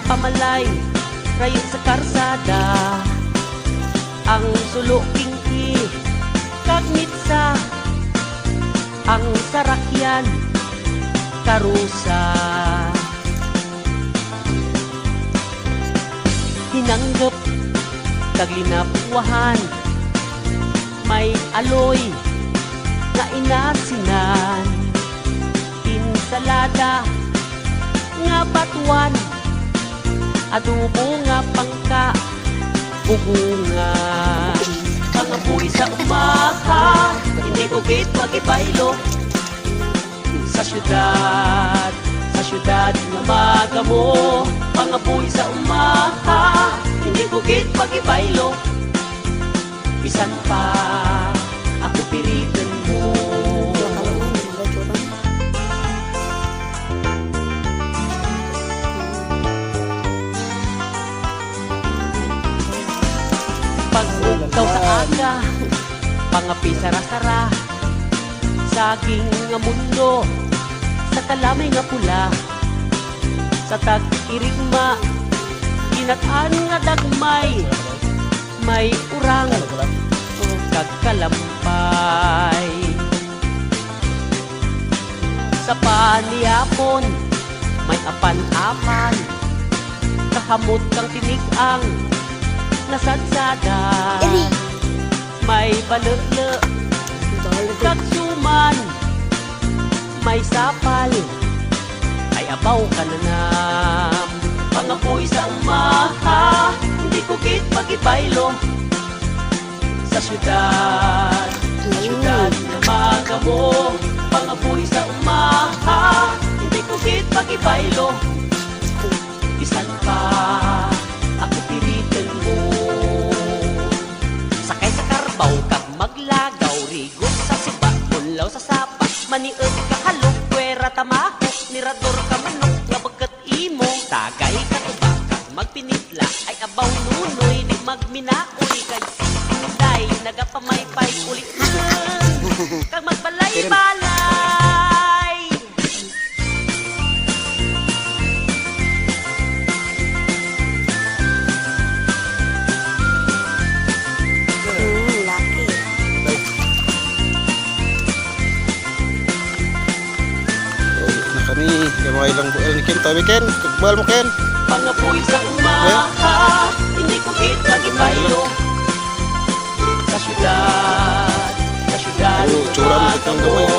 pamalay rayon sa karsada, ang suluking kagmitsa, ang sarakyan karusa. Hinanggap kaglinapuhan, may aloy nga inasinan, insalada nga batuan, adobo nga pangka bugungan. Pangapoy sa umaha, hindi bukit magibaylo. Sa syudad nga magamo. Pangapoy sa umaha, hindi bukit magibaylo. Bisan pa ako piritan mo. Pag-ugtaw sa aga, pangapi sara-sara, saging nga mundo, sa kalamay nga pula, sa tag-irigma, ginatan nga dagmay, may urang kagkalampay. Sa paniyapon, may apan-apan, kahamot kang tinigang nasadsada, may balele kagsuman, may sapal ay abaw ka na nam. Pangapoy sa umaha, hindi kukit magibaylo. Sa syudad na magamo. Pangapoy sa umaha, hindi kukit magibaylo. Bisan pa ako piritan mo. Sakay sa karbaw kag maglagaw, rigos sa siba, punlaw sa sapa, maniod kahalok, kwera tamaho, nirador ka manok, nga bagat imo, tagay ka tuba, kag magpinitla, ay abaw nunoy, di magminaoy, kag siday, nagapamaypay, ulit kag magbalay-balay. Kami, yung mga ilang buwan ni Ken, tabi Ken, kagbal mo Ken. Pangapoy sa umaha, hindi ko kita gibaylo. Sa syudad Tsura mo sa tanggaw.